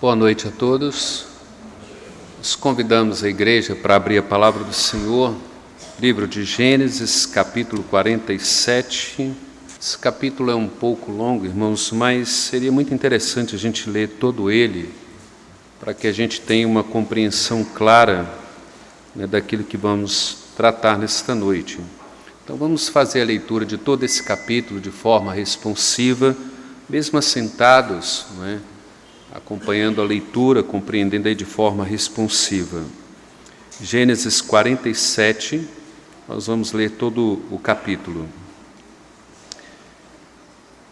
Boa noite a todos. Nós convidamos a igreja para abrir a palavra do Senhor, livro de Gênesis, capítulo 47. Esse capítulo é um pouco longo, irmãos, mas seria muito interessante a gente ler todo ele, para que a gente tenha uma compreensão clara, daquilo que vamos tratar nesta noite. Então vamos fazer a leitura de todo esse capítulo de forma responsiva, mesmo assentados, acompanhando a leitura, compreendendo aí de forma responsiva. Gênesis 47, nós vamos ler todo o capítulo.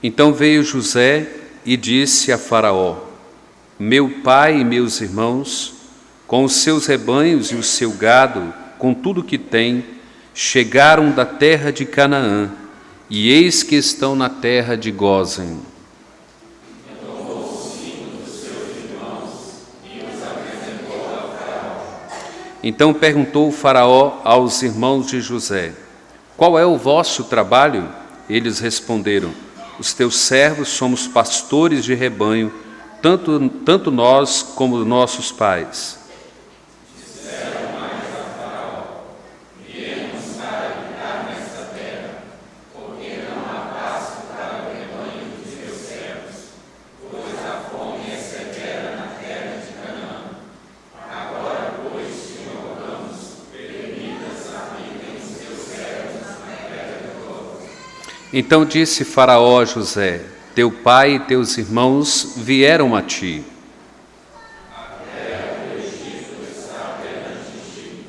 Então veio José e disse a Faraó: meu pai e meus irmãos, com os seus rebanhos e o seu gado, com tudo o que tem, chegaram da terra de Canaã, e eis que estão na terra de Gósen. Então perguntou o Faraó aos irmãos de José: qual é o vosso trabalho? Eles responderam: os teus servos somos pastores de rebanho, tanto nós como nossos pais. Disseram mais a Faraó: viemos para habitar nesta terra, porque não há pasto para o rebanho dos teus servos, pois a fome é severa na terra de Canaã. Agora, pois, te rogamos, permitas habitem os teus servos na terra de Gósen. Então disse Faraó a José: teu pai e teus irmãos vieram a ti. A terra do Egito está perante ti.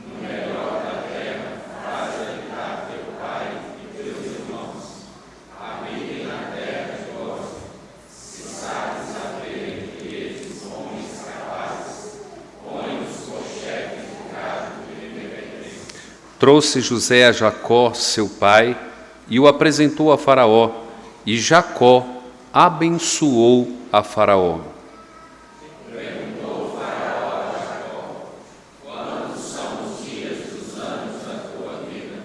No melhor da terra, faz habitar teu pai e teus irmãos. Habitem na terra de Gósen. Se sabes haver entre eles homens capazes, põe-os por chefes do gado que lhe pertence. Trouxe José a Jacó, seu pai, e o apresentou a Faraó, e Jacó abençoou a Faraó. Perguntou Faraó a Jacó: quantos são os dias dos anos da tua vida?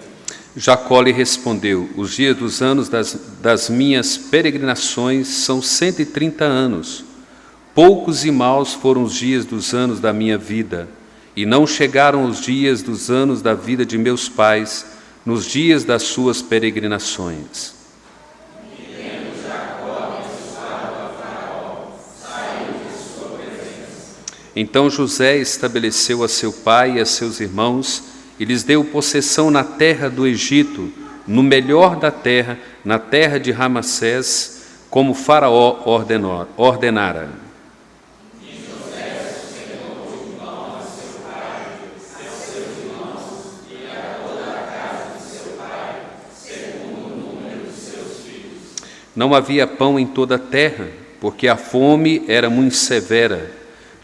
Jacó lhe respondeu: os dias dos anos das minhas peregrinações são 130 anos. Poucos e maus foram os dias dos anos da minha vida, e não chegaram os dias dos anos da vida de meus pais, nos dias das suas peregrinações. Então José estabeleceu a seu pai e a seus irmãos e lhes deu possessão na terra do Egito, no melhor da terra, na terra de Ramassés, como Faraó ordenara. E José sustentou de pão a seu pai, a seus irmãos e a toda a casa de seu pai, segundo o número de seus filhos. Não havia pão em toda a terra, porque a fome era muito severa,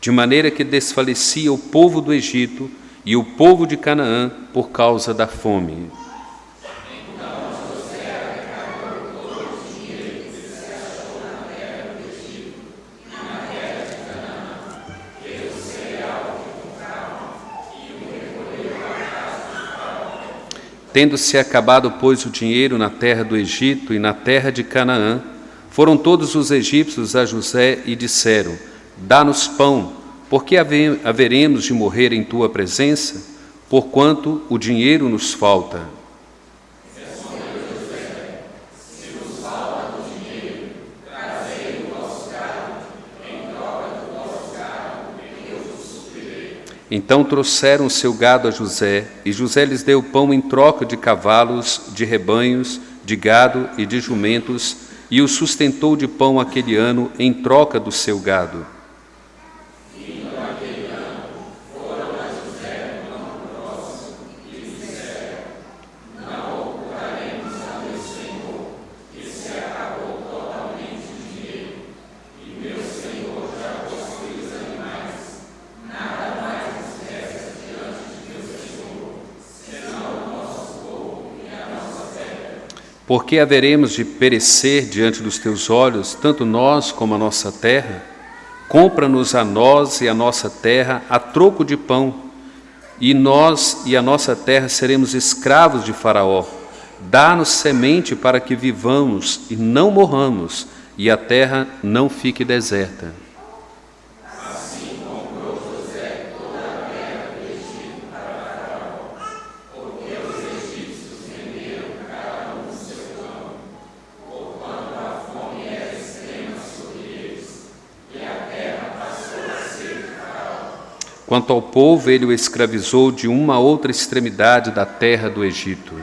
de maneira que desfalecia o povo do Egito e o povo de Canaã por causa da fome. Então José arrecadou todo o dinheiro que se achou na terra do Egito e na terra de Canaã, fez o cereal que compravam e o recolheu à casa de Faraó. Tendo-se acabado, pois, o dinheiro na terra do Egito e na terra de Canaã, foram todos os egípcios a José e disseram: dá-nos pão, porque haveremos de morrer em tua presença, porquanto o dinheiro nos falta. Respondeu José: se vos falta do dinheiro, trazei o vosso gado, em troca do vosso gado, e eu vos suprirei. Então trouxeram o seu gado a José, e José lhes deu pão em troca de cavalos, de rebanhos, de gado e de jumentos, e o sustentou de pão aquele ano em troca do seu gado. Vindo aquele ano, foram a José no ano próximo e lhe disseram: não ocultaremos a meu senhor, que se acabou totalmente o dinheiro, e meu senhor já possui os animais. Nada mais nos resta diante de meu senhor, senão o nosso povo e a nossa terra. Porque haveremos de perecer diante dos teus olhos, tanto nós como a nossa terra? Compra-nos a nós e a nossa terra a troco de pão, e nós e a nossa terra seremos escravos de Faraó. Dá-nos semente para que vivamos e não morramos, e a terra não fique deserta. Quanto ao povo, ele o escravizou de uma outra extremidade da terra do Egito.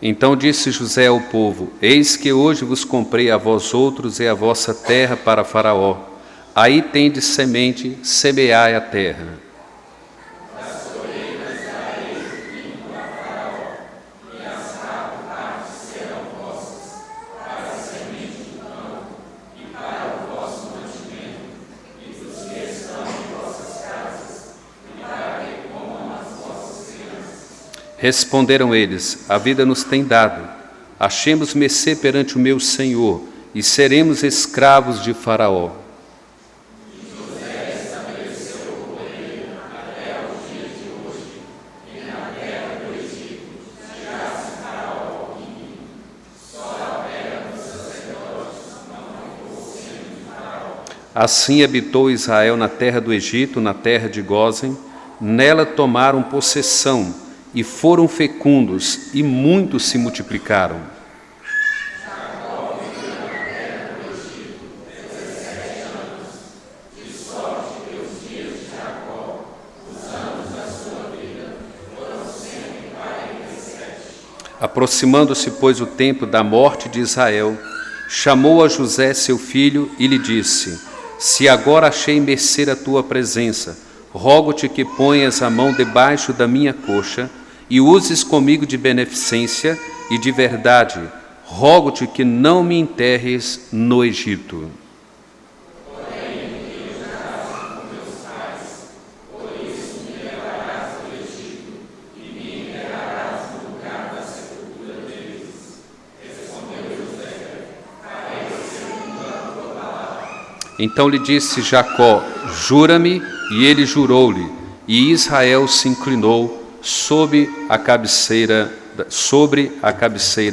Então disse José ao povo: Eis que hoje vos comprei a vós outros e a vossa terra para Faraó. Aí tendes semente, semeai a terra. Responderam eles: A vida nos tem dado. Achemos mercê perante o meu Senhor, e seremos escravos de Faraó. Assim habitou Israel na terra do Egito, na terra de Gósen. Nela tomaram possessão, e foram fecundos, e muitos se multiplicaram. Aproximando-se, pois, o tempo da morte de Israel, chamou a José, seu filho, e lhe disse: Se agora achei mercê a tua presença, rogo-te que ponhas a mão debaixo da minha coxa e uses comigo de beneficência e de verdade. Rogo-te que não me enterres no Egito. Então lhe disse Jacó: Jura-me, e ele jurou-lhe, e Israel se inclinou sobre a cabeceira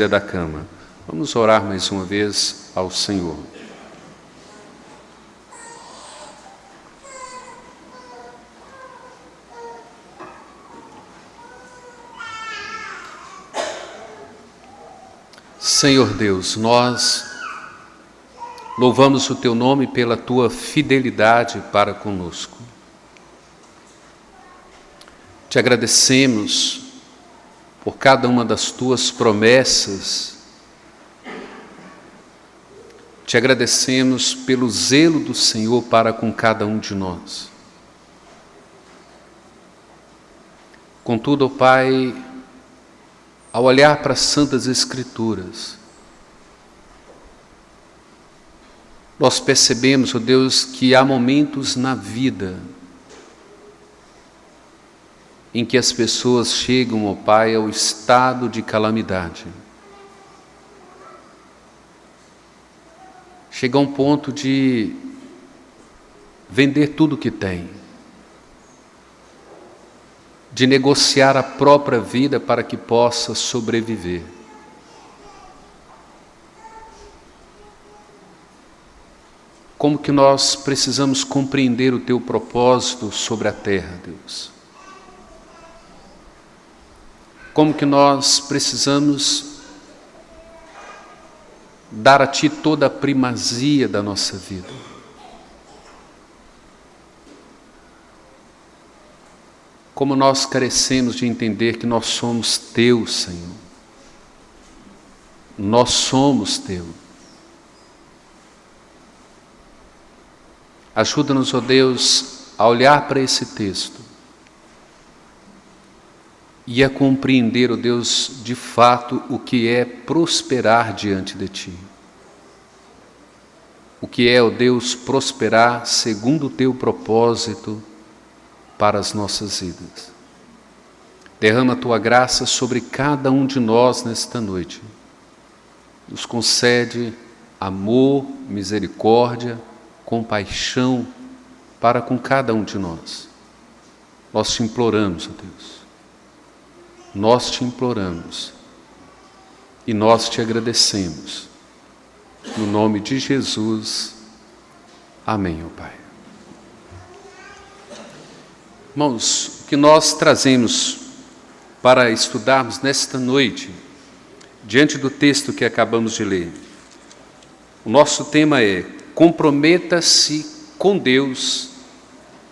da cama. Vamos orar mais uma vez ao Senhor. Senhor Deus, nós louvamos o Teu nome pela Tua fidelidade para conosco. Te agradecemos por cada uma das Tuas promessas. Te agradecemos pelo zelo do Senhor para com cada um de nós. Contudo, ó Pai, ao olhar para as Santas Escrituras, nós percebemos, ó Deus, que há momentos na vida em que as pessoas chegam, ó Pai, ao estado de calamidade. Chega a um ponto de vender tudo o que tem, de negociar a própria vida para que possa sobreviver. Como que nós precisamos compreender o Teu propósito sobre a terra, Deus? Como que nós precisamos dar a Ti toda a primazia da nossa vida? Como nós carecemos de entender que nós somos Teu, Senhor. Nós somos Teu. Ajuda-nos, ó Deus, a olhar para esse texto e a compreender, ó Deus, de fato o que é prosperar diante de Ti. O que é, ó Deus, prosperar segundo o Teu propósito para as nossas vidas. Derrama a Tua graça sobre cada um de nós nesta noite. Nos concede amor, misericórdia, compaixão para com cada um de nós. Nós Te imploramos, ó Deus. Nós Te imploramos e nós Te agradecemos. No nome de Jesus. Amém, ó Pai. Irmãos, o que nós trazemos para estudarmos nesta noite, diante do texto que acabamos de ler, o nosso tema é: comprometa-se com Deus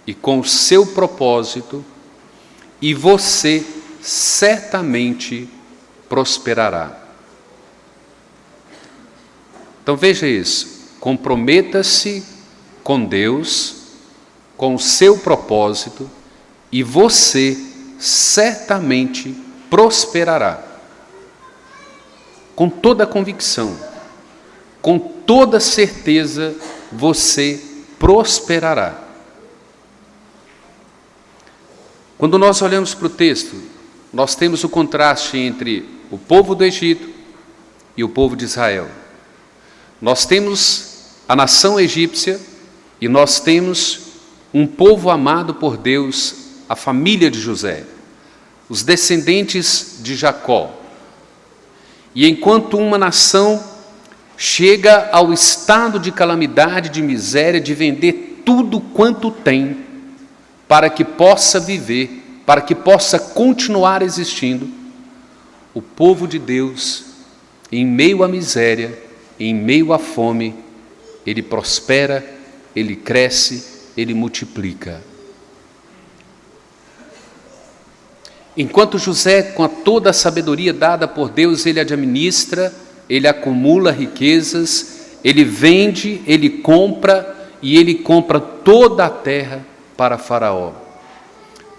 e com o seu propósito, e você certamente prosperará. Então veja isso: comprometa-se com Deus, com o seu propósito, e você certamente prosperará. Com toda a convicção, com toda certeza, você prosperará. Quando nós olhamos para o texto, nós temos o contraste entre o povo do Egito e o povo de Israel. Nós temos a nação egípcia e nós temos um povo amado por Deus, a família de José, os descendentes de Jacó. E enquanto uma nação chega ao estado de calamidade, de miséria, de vender tudo quanto tem para que possa viver, para que possa continuar existindo, o povo de Deus, em meio à miséria, em meio à fome, ele prospera, ele cresce, ele multiplica. Enquanto José, com toda a sabedoria dada por Deus, ele administra, ele acumula riquezas, ele vende, ele compra, e ele compra toda a terra para Faraó.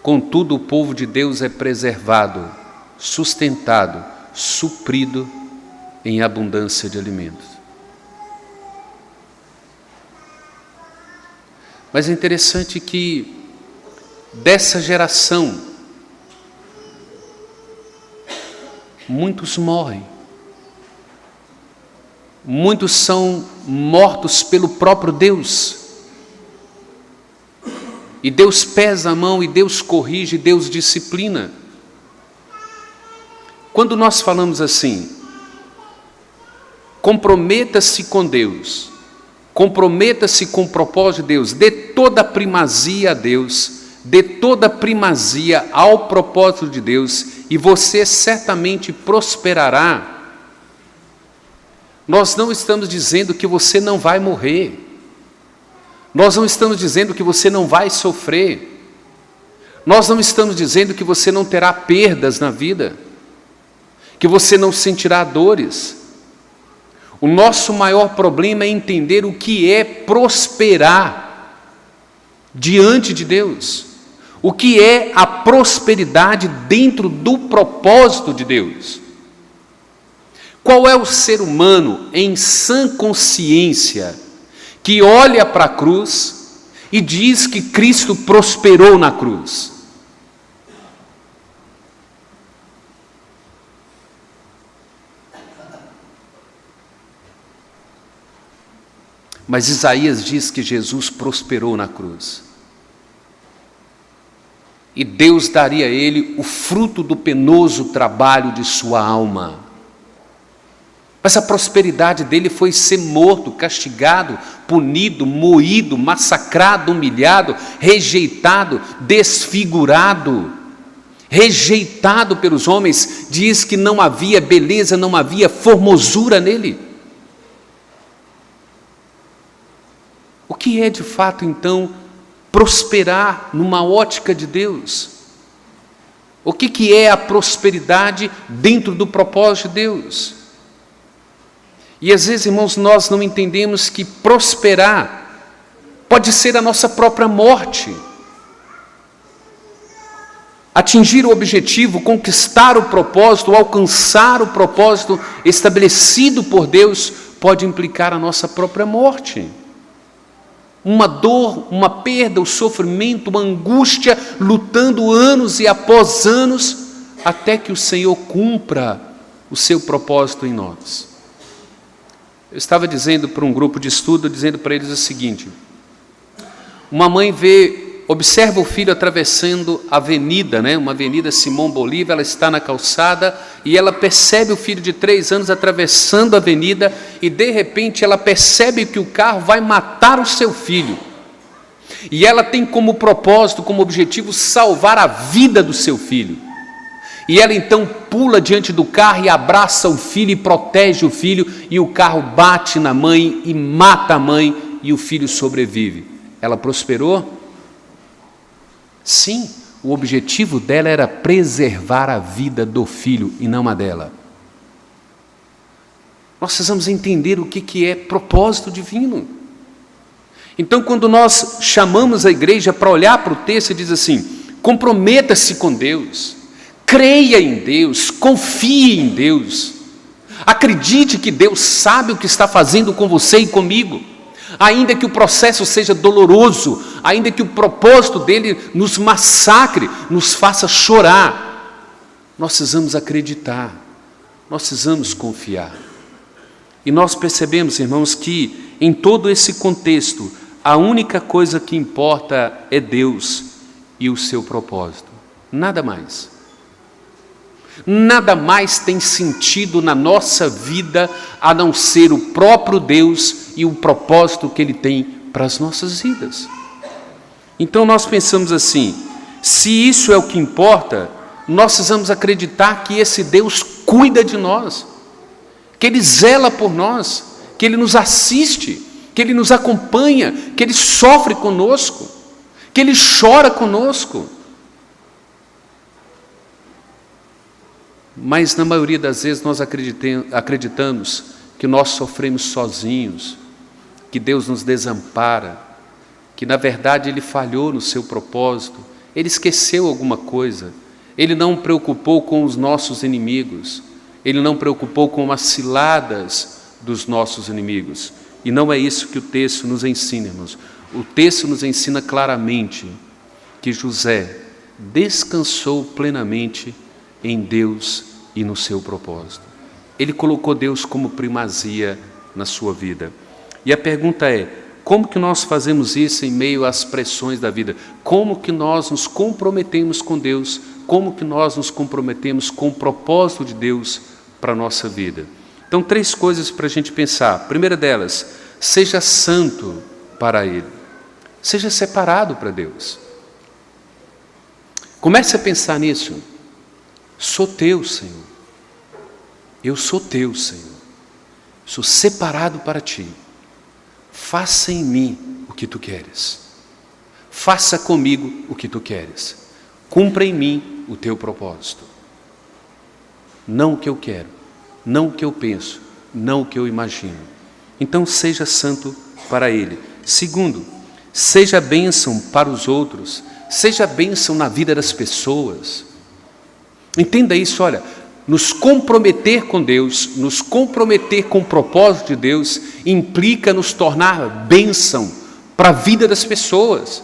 Contudo, o povo de Deus é preservado, sustentado, suprido em abundância de alimentos. Mas é interessante que dessa geração, muitos morrem. Muitos são mortos pelo próprio Deus. E Deus pesa a mão, e Deus corrige, e Deus disciplina. Quando nós falamos assim, comprometa-se com Deus, comprometa-se com o propósito de Deus, dê toda a primazia a Deus, dê toda a primazia ao propósito de Deus, e você certamente prosperará. Nós não estamos dizendo que você não vai morrer. Nós não estamos dizendo que você não vai sofrer. Nós não estamos dizendo que você não terá perdas na vida, que você não sentirá dores. O nosso maior problema é entender o que é prosperar diante de Deus. O que é a prosperidade dentro do propósito de Deus? Qual é o ser humano em sã consciência que olha para a cruz e diz que Cristo prosperou na cruz? Mas Isaías diz que Jesus prosperou na cruz. E Deus daria a ele o fruto do penoso trabalho de sua alma. Mas a prosperidade dele foi ser morto, castigado, punido, moído, massacrado, humilhado, rejeitado, desfigurado, rejeitado pelos homens. Diz que não havia beleza, não havia formosura nele. O que é de fato então prosperar numa ótica de Deus? O que é a prosperidade dentro do propósito de Deus? E às vezes, irmãos, nós não entendemos que prosperar pode ser a nossa própria morte. Atingir o objetivo, conquistar o propósito, alcançar o propósito estabelecido por Deus, pode implicar a nossa própria morte. Uma dor, uma perda, o sofrimento, uma angústia, lutando anos e após anos, até que o Senhor cumpra o seu propósito em nós. Eu estava dizendo para um grupo de estudo, dizendo para eles o seguinte: uma mãe observa o filho atravessando a avenida, uma avenida Simão Bolívar, ela está na calçada e ela percebe o filho de 3 anos atravessando a avenida e de repente ela percebe que o carro vai matar o seu filho. E ela tem como propósito, como objetivo, salvar a vida do seu filho. E ela então pula diante do carro e abraça o filho e protege o filho, e o carro bate na mãe e mata a mãe, e o filho sobrevive. Ela prosperou? Sim, o objetivo dela era preservar a vida do filho e não a dela. Nós precisamos entender o que é propósito divino. Então, quando nós chamamos a igreja para olhar para o texto e diz assim: comprometa-se com Deus, creia em Deus, confie em Deus, acredite que Deus sabe o que está fazendo com você e comigo, ainda que o processo seja doloroso, ainda que o propósito dele nos massacre, nos faça chorar, nós precisamos acreditar, nós precisamos confiar. E nós percebemos, irmãos, que em todo esse contexto, a única coisa que importa é Deus e o seu propósito, nada mais. Nada mais tem sentido na nossa vida a não ser o próprio Deus e o propósito que Ele tem para as nossas vidas. Então nós pensamos assim: se isso é o que importa, nós precisamos acreditar que esse Deus cuida de nós, que Ele zela por nós, que Ele nos assiste, que Ele nos acompanha, que Ele sofre conosco, que Ele chora conosco. Mas na maioria das vezes nós acreditamos que nós sofremos sozinhos, que Deus nos desampara, que na verdade Ele falhou no seu propósito, Ele esqueceu alguma coisa, Ele não preocupou com os nossos inimigos, Ele não preocupou com as ciladas dos nossos inimigos. E não é isso que o texto nos ensina, irmãos. O texto nos ensina claramente que José descansou plenamente em Deus e no seu propósito. Ele colocou Deus como primazia na sua vida. E a pergunta é: como que nós fazemos isso em meio às pressões da vida? Como que nós nos comprometemos com Deus? Como que nós nos comprometemos com o propósito de Deus para a nossa vida? Então, 3 coisas para a gente pensar. A primeira delas: seja santo para Ele. Seja separado para Deus. Comece a pensar nisso. Sou teu, Senhor. Eu sou teu, Senhor. Sou separado para ti. Faça em mim o que tu queres. Faça comigo o que tu queres. Cumpra em mim o teu propósito. Não o que eu quero, não o que eu penso, não o que eu imagino. Então seja santo para Ele. Segundo, seja bênção para os outros. Seja bênção na vida das pessoas. Entenda isso, olha, nos comprometer com Deus, nos comprometer com o propósito de Deus, implica nos tornar bênção para a vida das pessoas.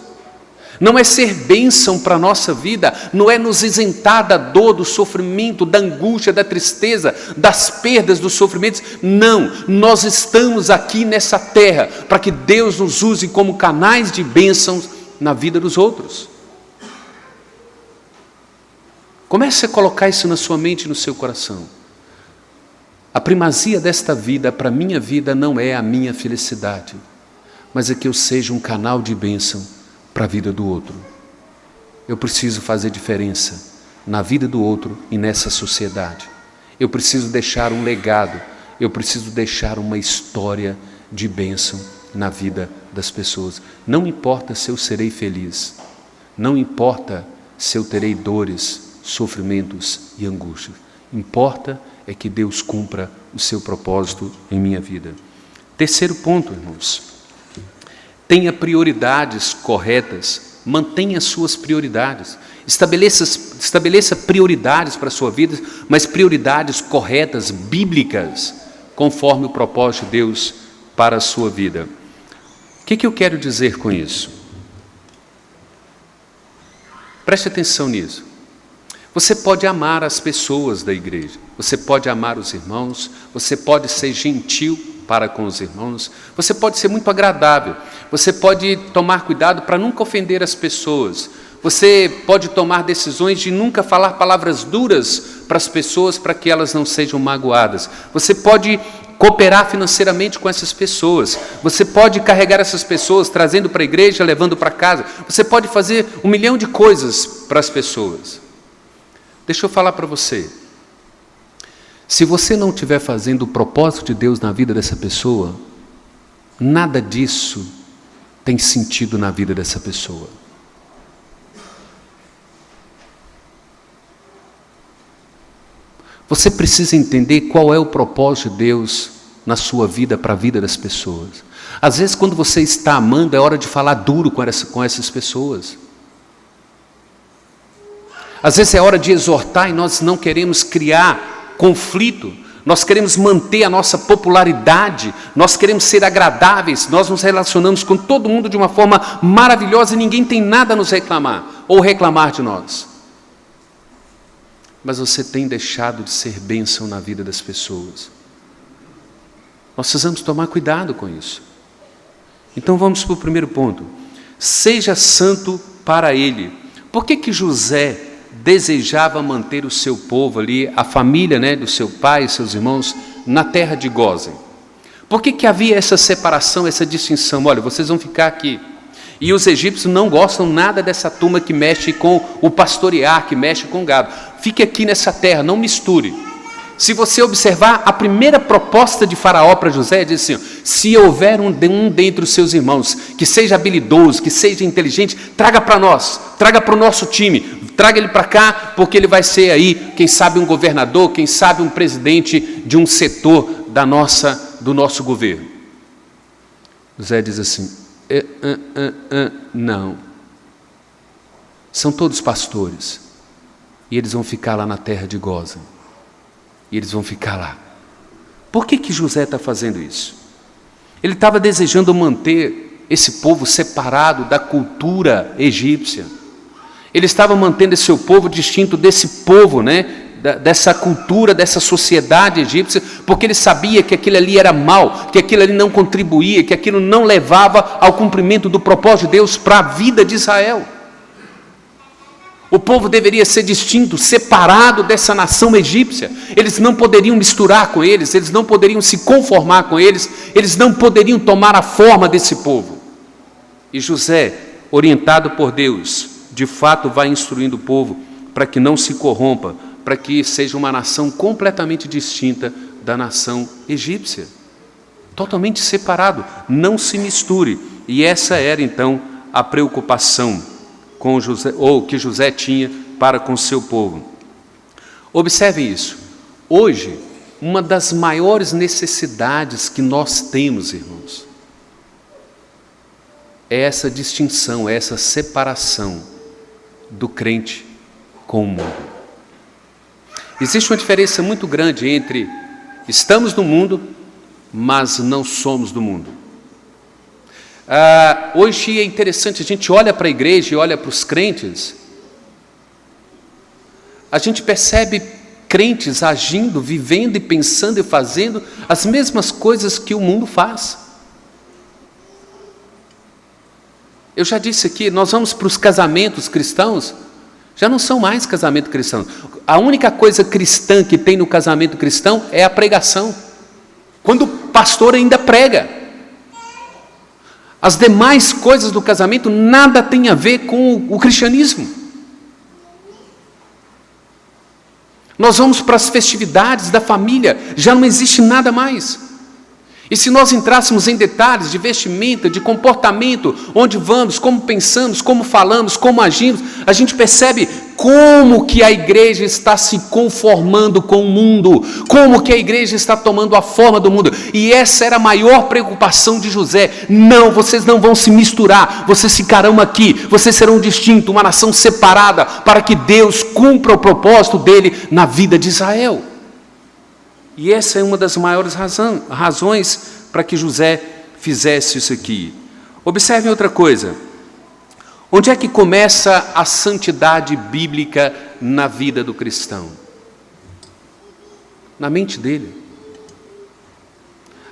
Não é ser bênção para a nossa vida, não é nos isentar da dor, do sofrimento, da angústia, da tristeza, das perdas, dos sofrimentos. Não, nós estamos aqui nessa terra para que Deus nos use como canais de bênçãos na vida dos outros. Comece a colocar isso na sua mente e no seu coração. A primazia desta vida, para a minha vida, não é a minha felicidade, mas é que eu seja um canal de bênção para a vida do outro. Eu preciso fazer diferença na vida do outro e nessa sociedade. Eu preciso deixar um legado, eu preciso deixar uma história de bênção na vida das pessoas. Não importa se eu serei feliz, não importa se eu terei dores, sofrimentos e angústias. Importa é que Deus cumpra o seu propósito em minha vida. Terceiro ponto, irmãos. Tenha prioridades corretas, mantenha suas prioridades. Estabeleça prioridades para a sua vida, mas prioridades corretas, bíblicas, conforme o propósito de Deus para a sua vida. O que eu quero dizer com isso? Preste atenção nisso. Você pode amar as pessoas da igreja, você pode amar os irmãos, você pode ser gentil para com os irmãos, você pode ser muito agradável, você pode tomar cuidado para nunca ofender as pessoas, você pode tomar decisões de nunca falar palavras duras para as pessoas para que elas não sejam magoadas, você pode cooperar financeiramente com essas pessoas. Você pode carregar essas pessoas, trazendo para a igreja, levando para casa. Você pode fazer 1 milhão de coisas para as pessoas. Deixa eu falar para você. Se você não estiver fazendo o propósito de Deus na vida dessa pessoa, nada disso tem sentido na vida dessa pessoa. Você precisa entender qual é o propósito de Deus na sua vida, para a vida das pessoas. Às vezes, quando você está amando, é hora de falar duro com essas pessoas. Às vezes é hora de exortar e nós não queremos criar conflito, nós queremos manter a nossa popularidade, nós queremos ser agradáveis, nós nos relacionamos com todo mundo de uma forma maravilhosa e ninguém tem nada a nos reclamar, ou reclamar de nós. Mas você tem deixado de ser bênção na vida das pessoas. Nós precisamos tomar cuidado com isso. Então vamos para o primeiro ponto. Seja santo para Ele. Por que José desejava manter o seu povo ali, a família, do seu pai e seus irmãos, na terra de Gósen? Por que havia essa separação, essa distinção? Olha, vocês vão ficar aqui. E os egípcios não gostam nada dessa turma que mexe com o pastorear, que mexe com o gado. Fique aqui nessa terra, não misture. Se você observar, a primeira proposta de Faraó para José diz assim: se houver um dentre os seus irmãos que seja habilidoso, que seja inteligente, traga para nós, traga para o nosso time, traga ele para cá, porque ele vai ser aí, quem sabe um governador, quem sabe um presidente de um setor do nosso governo. José diz assim: não, são todos pastores, e eles vão ficar lá na terra de Gósen. E eles vão ficar lá. Por que José está fazendo isso? Ele estava desejando manter esse povo separado da cultura egípcia. Ele estava mantendo esse seu povo distinto desse povo, dessa cultura, dessa sociedade egípcia, porque ele sabia que aquilo ali era mal, que aquilo ali não contribuía, que aquilo não levava ao cumprimento do propósito de Deus para a vida de Israel. O povo deveria ser distinto, separado dessa nação egípcia. Eles não poderiam misturar com eles, eles não poderiam se conformar com eles, eles não poderiam tomar a forma desse povo. E José, orientado por Deus, de fato vai instruindo o povo para que não se corrompa, para que seja uma nação completamente distinta da nação egípcia. Totalmente separado, não se misture. E essa era então a preocupação com José, ou que José tinha para com seu povo. Observem isso. Hoje, uma das maiores necessidades que nós temos, irmãos, é essa distinção, é essa separação do crente com o mundo. Existe uma diferença muito grande entre estamos no mundo, mas não somos do mundo. Hoje é interessante, a gente olha para a igreja e olha para os crentes, a gente percebe crentes agindo, vivendo e pensando e fazendo as mesmas coisas que o mundo faz. Eu já disse aqui, nós vamos para os casamentos cristãos, já não são mais casamentos cristãos. A única coisa cristã que tem no casamento cristão é a pregação, quando o pastor ainda prega. As demais coisas do casamento nada tem a ver com o cristianismo. Nós vamos para as festividades da família, já não existe nada mais. E se nós entrássemos em detalhes de vestimenta, de comportamento, onde vamos, como pensamos, como falamos, como agimos, a gente percebe como que a igreja está se conformando com o mundo, como que a igreja está tomando a forma do mundo. E essa era a maior preocupação de José. Não, vocês não vão se misturar, vocês ficarão aqui, vocês serão distintos, uma nação separada, para que Deus cumpra o propósito dele na vida de Israel. E essa é uma das maiores razões para que José fizesse isso aqui. Observem outra coisa. Onde é que começa a santidade bíblica na vida do cristão? Na mente dele.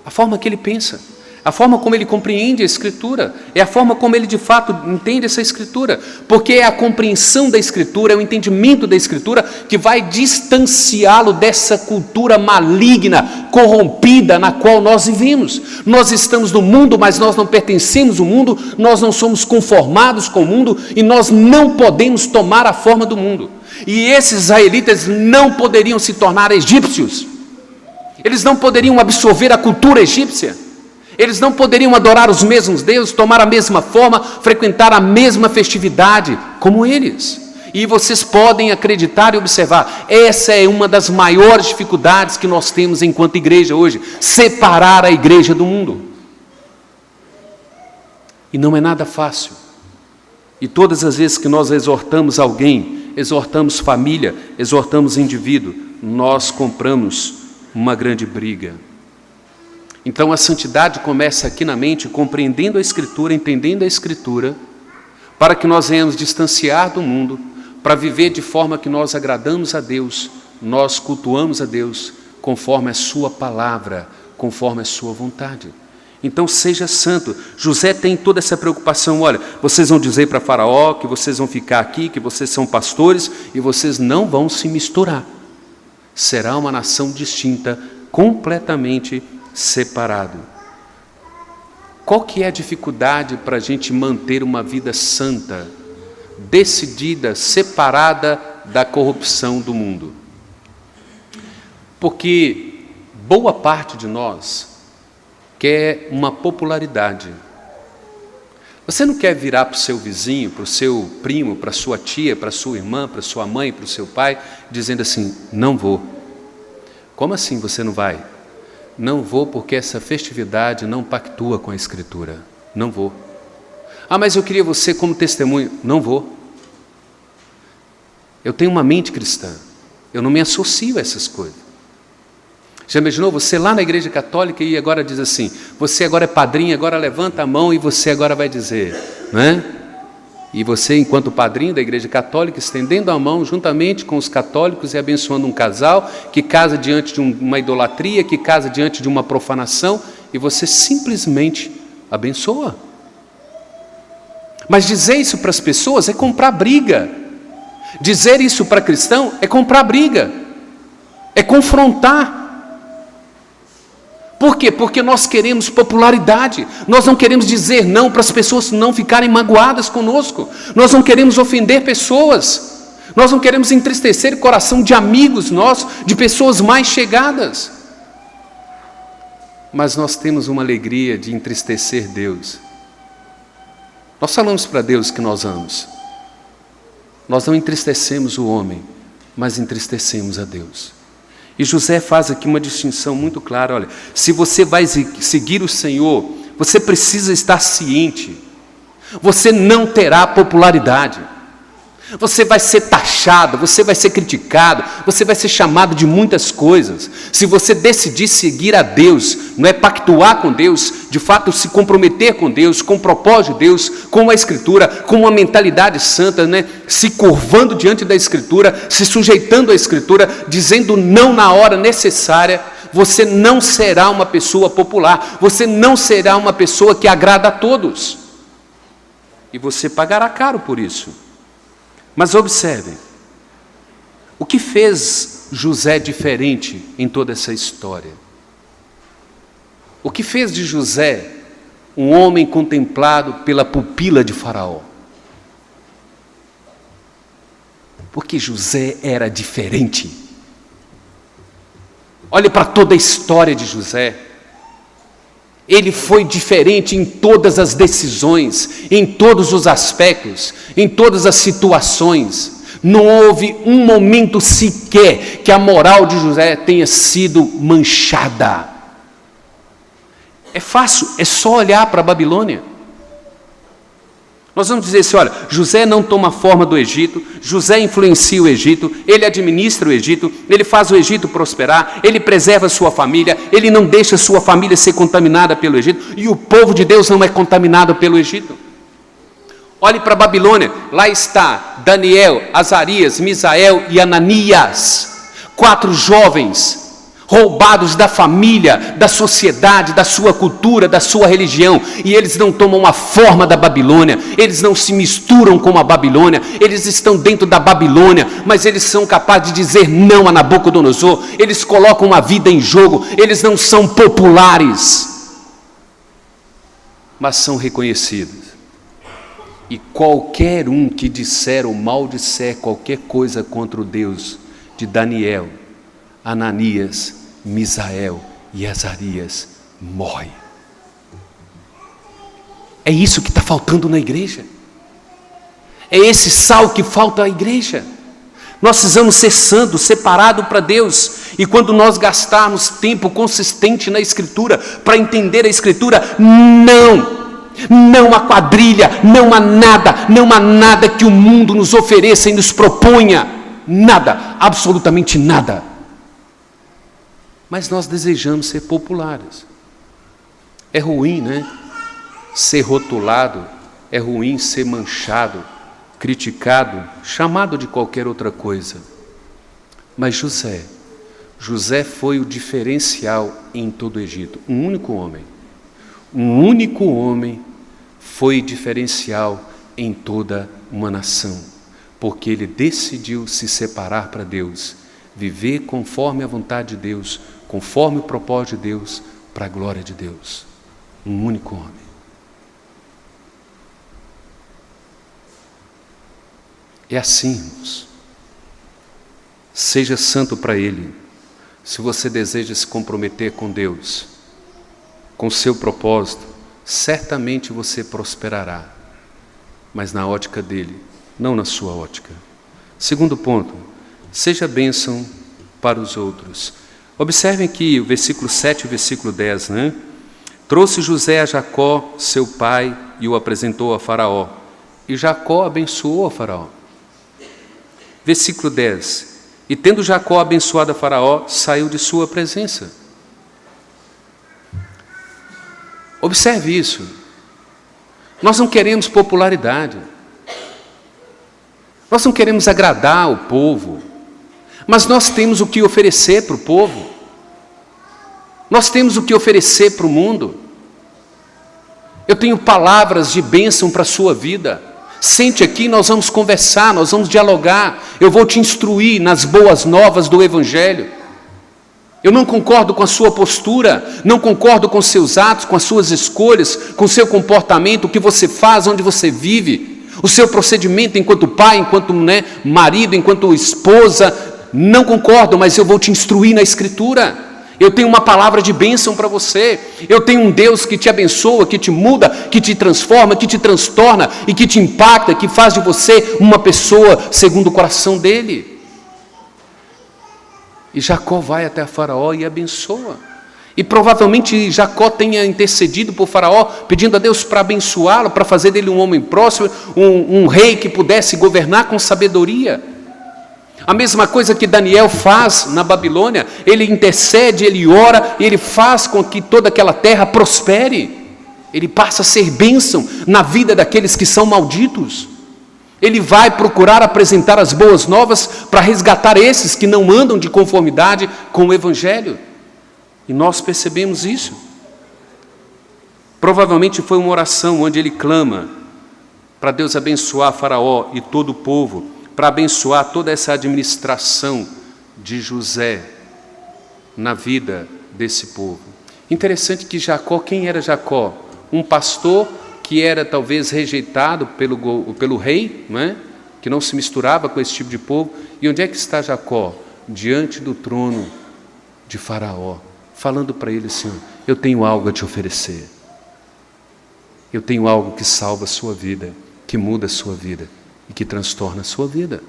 A forma que ele pensa. a forma como ele compreende a Escritura, é a forma como ele de fato entende essa Escritura, porque é a compreensão da Escritura, é o entendimento da Escritura que vai distanciá-lo dessa cultura maligna, corrompida na qual nós vivemos. Nós estamos no mundo, mas nós não pertencemos ao mundo, nós não somos conformados com o mundo e nós não podemos tomar a forma do mundo. E esses israelitas não poderiam se tornar egípcios, eles não poderiam absorver a cultura egípcia. Eles não poderiam adorar os mesmos deuses, tomar a mesma forma, frequentar a mesma festividade como eles. E vocês podem acreditar e observar, essa é uma das maiores dificuldades que nós temos enquanto igreja hoje, separar a igreja do mundo. E não é nada fácil. E todas as vezes que nós exortamos alguém, exortamos família, exortamos indivíduo, nós compramos uma grande briga. Então a santidade começa aqui na mente, compreendendo a Escritura, entendendo a Escritura, para que nós venhamos distanciar do mundo, para viver de forma que nós agradamos a Deus, nós cultuamos a Deus, conforme a sua palavra, conforme a sua vontade. Então seja santo. José tem toda essa preocupação, olha, vocês vão dizer para Faraó que vocês vão ficar aqui, que vocês são pastores, e vocês não vão se misturar. Será uma nação distinta, completamente separado. Qual que é a dificuldade para a gente manter uma vida santa, decidida, separada da corrupção do mundo? Porque boa parte de nós quer uma popularidade. Você não quer virar para o seu vizinho, para o seu primo, para a sua tia, para a sua irmã, para a sua mãe, para o seu pai, dizendo assim, não vou. Como assim você não vai? Não vou porque essa festividade não pactua com a Escritura. Não vou. Ah, mas eu queria você como testemunho. Não vou. Eu tenho uma mente cristã. Eu não me associo a essas coisas. Já imaginou você lá na igreja católica e agora diz assim, você agora é padrinho, agora levanta a mão e você agora vai dizer, não é? E você, enquanto padrinho da igreja católica, estendendo a mão juntamente com os católicos e abençoando um casal que casa diante de uma idolatria, que casa diante de uma profanação, e você simplesmente abençoa. Mas dizer isso para as pessoas é comprar briga. Dizer isso para cristão é comprar briga. É confrontar. Por quê? Porque nós queremos popularidade, nós não queremos dizer não para as pessoas não ficarem magoadas conosco, nós não queremos ofender pessoas, nós não queremos entristecer o coração de amigos nossos, de pessoas mais chegadas, mas nós temos uma alegria de entristecer Deus. Nós falamos para Deus que nós amamos, nós não entristecemos o homem, mas entristecemos a Deus. E José faz aqui uma distinção muito clara, olha, se você vai seguir o Senhor, você precisa estar ciente, você não terá popularidade, você vai ser taxado, você vai ser criticado, você vai ser chamado de muitas coisas. Se você decidir seguir a Deus, não é pactuar com Deus, de fato se comprometer com Deus, com o propósito de Deus, com a Escritura, com uma mentalidade santa, né? Se curvando diante da Escritura, se sujeitando à Escritura, dizendo não na hora necessária, você não será uma pessoa popular, você não será uma pessoa que agrada a todos. E você pagará caro por isso. Mas observem, o que fez José diferente em toda essa história? O que fez de José um homem contemplado pela pupila de Faraó? Porque José era diferente. Olhe para toda a história de José. Ele foi diferente em todas as decisões, em todos os aspectos, em todas as situações. Não houve um momento sequer que a moral de José tenha sido manchada. É fácil, é só olhar para a Babilônia. Nós vamos dizer assim, olha, José não toma forma do Egito, José influencia o Egito, ele administra o Egito, ele faz o Egito prosperar, ele preserva a sua família, ele não deixa a sua família ser contaminada pelo Egito, e o povo de Deus não é contaminado pelo Egito. Olhe para a Babilônia, lá está Daniel, Azarias, Misael e Ananias, 4 jovens, roubados da família, da sociedade, da sua cultura, da sua religião, e eles não tomam a forma da Babilônia, eles não se misturam com a Babilônia, eles estão dentro da Babilônia, mas eles são capazes de dizer não a Nabucodonosor, eles colocam a vida em jogo, eles não são populares, mas são reconhecidos. E qualquer um que disser ou maldisser qualquer coisa contra o Deus de Daniel, Ananias, Misael e Azarias morre. É isso que está faltando na igreja. É esse sal que falta à igreja. Nós precisamos ser santos, separados para Deus. E quando nós gastarmos tempo consistente na Escritura, para entender a Escritura, não há quadrilha, não há nada que o mundo nos ofereça e nos proponha. Nada, absolutamente nada. Mas nós desejamos ser populares. É ruim, né? Ser rotulado, é ruim ser manchado, criticado, chamado de qualquer outra coisa. Mas José foi o diferencial em todo o Egito. Um único homem foi diferencial em toda uma nação, porque ele decidiu se separar para Deus, viver conforme a vontade de Deus, conforme o propósito de Deus, para a glória de Deus. Um único homem. É assim, irmãos. Seja santo para Ele. Se você deseja se comprometer com Deus, com o seu propósito, certamente você prosperará, mas na ótica dele, não na sua ótica. Segundo ponto, seja bênção para os outros. Observem aqui o versículo 7 e o versículo 10, né? Trouxe José a Jacó, seu pai, e o apresentou a Faraó. E Jacó abençoou a Faraó. Versículo 10. E tendo Jacó abençoado a Faraó, saiu de sua presença. Observe isso. Nós não queremos popularidade. Nós não queremos agradar o povo. Mas nós temos o que oferecer para o povo. Nós temos o que oferecer para o mundo. Eu tenho palavras de bênção para a sua vida. Sente aqui, nós vamos conversar, nós vamos dialogar. Eu vou te instruir nas boas novas do Evangelho. Eu não concordo com a sua postura, não concordo com seus atos, com as suas escolhas, com o seu comportamento, o que você faz, onde você vive, o seu procedimento enquanto pai, enquanto marido, enquanto esposa. Não concordo, mas eu vou te instruir na Escritura. Eu tenho uma palavra de bênção para você. Eu tenho um Deus que te abençoa, que te muda, que te transforma, que te transtorna e que te impacta, que faz de você uma pessoa segundo o coração dele. E Jacó vai até a Faraó e abençoa. E provavelmente Jacó tenha intercedido por Faraó, pedindo a Deus para abençoá-lo, para fazer dele um homem próspero, um rei que pudesse governar com sabedoria. A mesma coisa que Daniel faz na Babilônia, ele intercede, ele ora, e ele faz com que toda aquela terra prospere. Ele passa a ser bênção na vida daqueles que são malditos. Ele vai procurar apresentar as boas novas para resgatar esses que não andam de conformidade com o Evangelho. E nós percebemos isso. Provavelmente foi uma oração onde ele clama para Deus abençoar Faraó e todo o povo, para abençoar toda essa administração de José na vida desse povo. Interessante que Jacó, quem era Jacó? Um pastor que era talvez rejeitado pelo rei, não é? Que não se misturava com esse tipo de povo. E onde é que está Jacó? Diante do trono de Faraó, falando para ele assim: eu tenho algo a te oferecer. Eu tenho algo que salva a sua vida, que muda a sua vida e que transtorna a sua vida.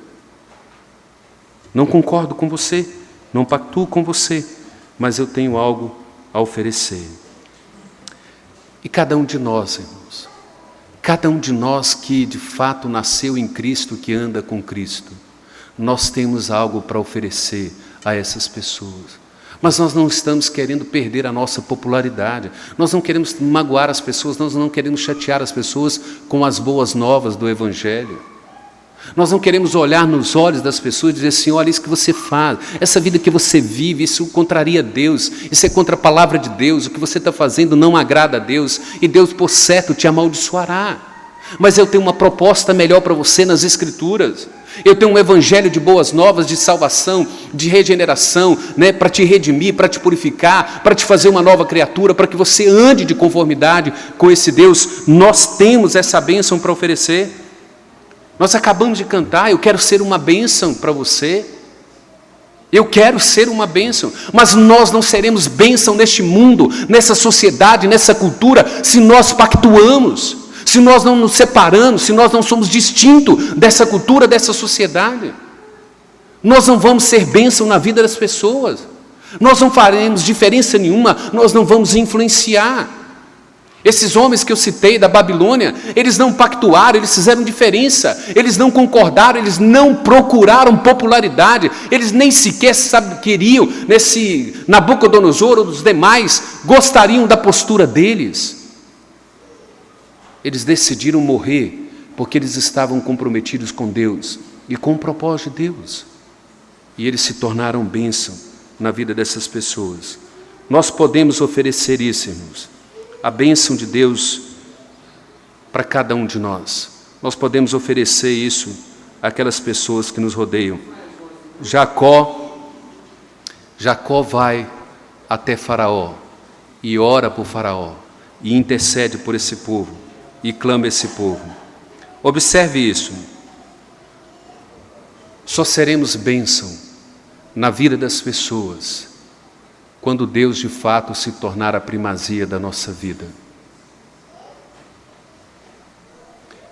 Não concordo com você, não pactuo com você, mas eu tenho algo a oferecer. E cada um de nós, irmãos, cada um de nós que de fato nasceu em Cristo, que anda com Cristo, nós temos algo para oferecer a essas pessoas. Mas nós não estamos querendo perder a nossa popularidade, nós não queremos magoar as pessoas, nós não queremos chatear as pessoas com as boas novas do Evangelho. Nós não queremos olhar nos olhos das pessoas e dizer assim, olha, isso que você faz, essa vida que você vive, isso contraria Deus, isso é contra a palavra de Deus, o que você está fazendo não agrada a Deus, e Deus, por certo, te amaldiçoará. Mas eu tenho uma proposta melhor para você nas Escrituras. Eu tenho um evangelho de boas novas, de salvação, de regeneração, para te redimir, para te purificar, para te fazer uma nova criatura, para que você ande de conformidade com esse Deus. Nós temos essa bênção para oferecer. Nós acabamos de cantar, eu quero ser uma bênção para você. Eu quero ser uma bênção, mas nós não seremos bênção neste mundo, nessa sociedade, nessa cultura, se nós pactuamos, se nós não nos separamos, se nós não somos distintos dessa cultura, dessa sociedade. Nós não vamos ser bênção na vida das pessoas, nós não faremos diferença nenhuma, nós não vamos influenciar. Esses homens que eu citei da Babilônia, eles não pactuaram, eles fizeram diferença, eles não concordaram, eles não procuraram popularidade, eles nem sequer queriam, nesse Nabucodonosor ou dos demais, gostariam da postura deles. Eles decidiram morrer, porque eles estavam comprometidos com Deus e com o propósito de Deus. E eles se tornaram bênção na vida dessas pessoas. Nós podemos oferecer isso, irmãos. A bênção de Deus para cada um de nós. Nós podemos oferecer isso àquelas pessoas que nos rodeiam. Jacó vai até Faraó e ora por Faraó e intercede por esse povo e clama esse povo. Observe isso. Só seremos bênção na vida das pessoas quando Deus de fato se tornar a primazia da nossa vida.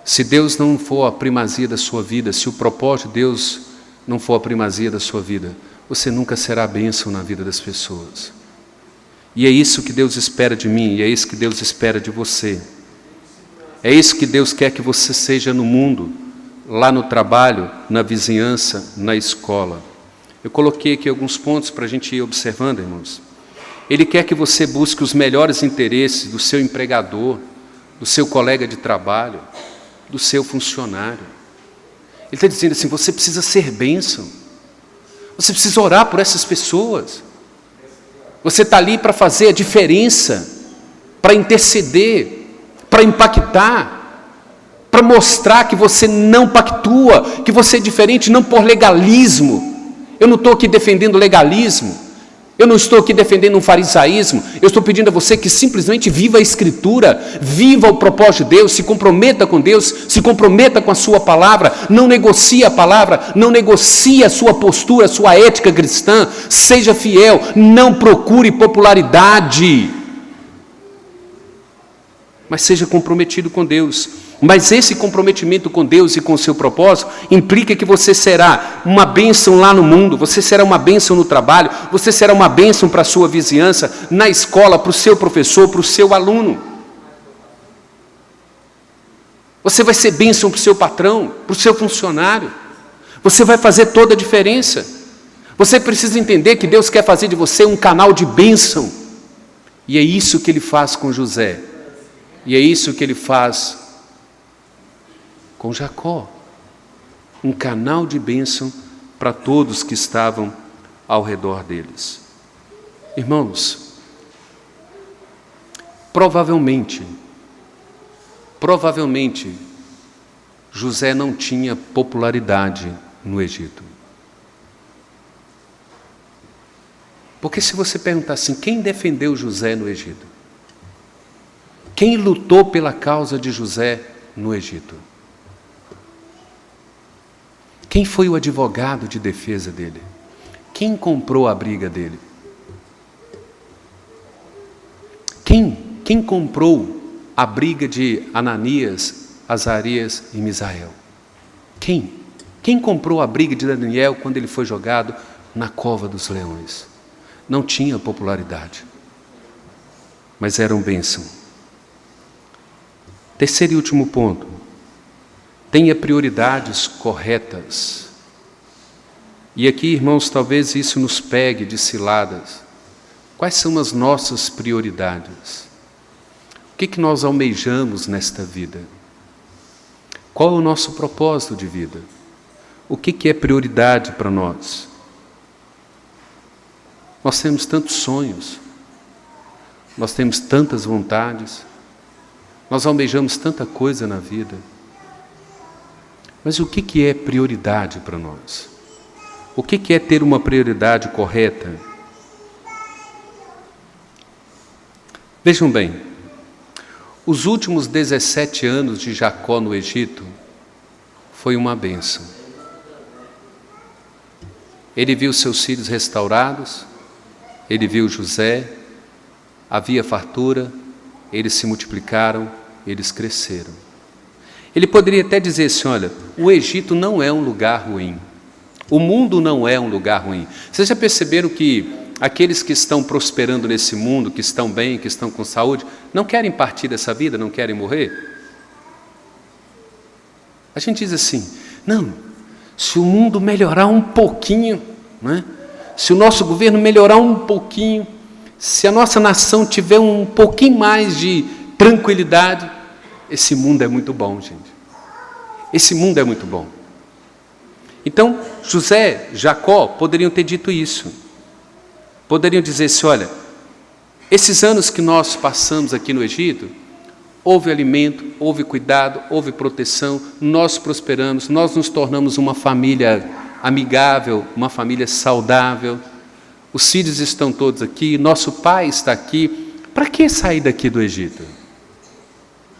Se Deus não for a primazia da sua vida, se o propósito de Deus não for a primazia da sua vida, você nunca será bênção na vida das pessoas. E é isso que Deus espera de mim, e é isso que Deus espera de você. É isso que Deus quer que você seja no mundo, lá no trabalho, na vizinhança, na escola. Eu coloquei aqui alguns pontos para a gente ir observando, irmãos. Ele quer que você busque os melhores interesses do seu empregador, do seu colega de trabalho, do seu funcionário. Ele está dizendo assim, você precisa ser bênção. Você precisa orar por essas pessoas. Você está ali para fazer a diferença, para interceder, para impactar, para mostrar que você não pactua, que você é diferente, não por legalismo. Eu não estou aqui defendendo legalismo, eu não estou aqui defendendo um farisaísmo, eu estou pedindo a você que simplesmente viva a Escritura, viva o propósito de Deus, se comprometa com Deus, se comprometa com a sua palavra, não negocie a palavra, não negocie a sua postura, a sua ética cristã, seja fiel, não procure popularidade, mas seja comprometido com Deus. Mas esse comprometimento com Deus e com o seu propósito implica que você será uma bênção lá no mundo, você será uma bênção no trabalho, você será uma bênção para a sua vizinhança, na escola, para o seu professor, para o seu aluno. Você vai ser bênção para o seu patrão, para o seu funcionário. Você vai fazer toda a diferença. Você precisa entender que Deus quer fazer de você um canal de bênção. E é isso que Ele faz com José. E é isso que Ele faz com Jacó, um canal de bênção para todos que estavam ao redor deles. Irmãos, provavelmente, José não tinha popularidade no Egito. Porque se você perguntar assim, quem defendeu José no Egito? Quem lutou pela causa de José no Egito? Quem foi o advogado de defesa dele? Quem comprou a briga dele? Quem comprou a briga de Ananias, Azarias e Misael? Quem? Quem comprou a briga de Daniel quando ele foi jogado na cova dos leões? Não tinha popularidade, mas eram bênção. Terceiro e último ponto. Tenha prioridades corretas. E aqui, irmãos, talvez isso nos pegue de ciladas. Quais são as nossas prioridades? O que nós almejamos nesta vida? Qual é o nosso propósito de vida? o que é prioridade para nós? Nós temos tantos sonhos, nós temos tantas vontades, nós almejamos tanta coisa na vida. Mas o que é prioridade para nós? O que é ter uma prioridade correta? Vejam bem, os últimos 17 anos de Jacó no Egito foi uma bênção. Ele viu seus filhos restaurados, ele viu José, havia fartura, eles se multiplicaram, eles cresceram. Ele poderia até dizer assim, olha, o Egito não é um lugar ruim, o mundo não é um lugar ruim. Vocês já perceberam que aqueles que estão prosperando nesse mundo, que estão bem, que estão com saúde, não querem partir dessa vida, não querem morrer? A gente diz assim, não, se o mundo melhorar um pouquinho, né? Se o nosso governo melhorar um pouquinho, se a nossa nação tiver um pouquinho mais de tranquilidade, esse mundo é muito bom, gente. Esse mundo é muito bom. Então, José, Jacó poderiam ter dito isso. Poderiam dizer assim, olha, esses anos que nós passamos aqui no Egito, houve alimento, houve cuidado, houve proteção, nós prosperamos, nós nos tornamos uma família amigável, uma família saudável, os filhos estão todos aqui, nosso pai está aqui. Para que sair daqui do Egito?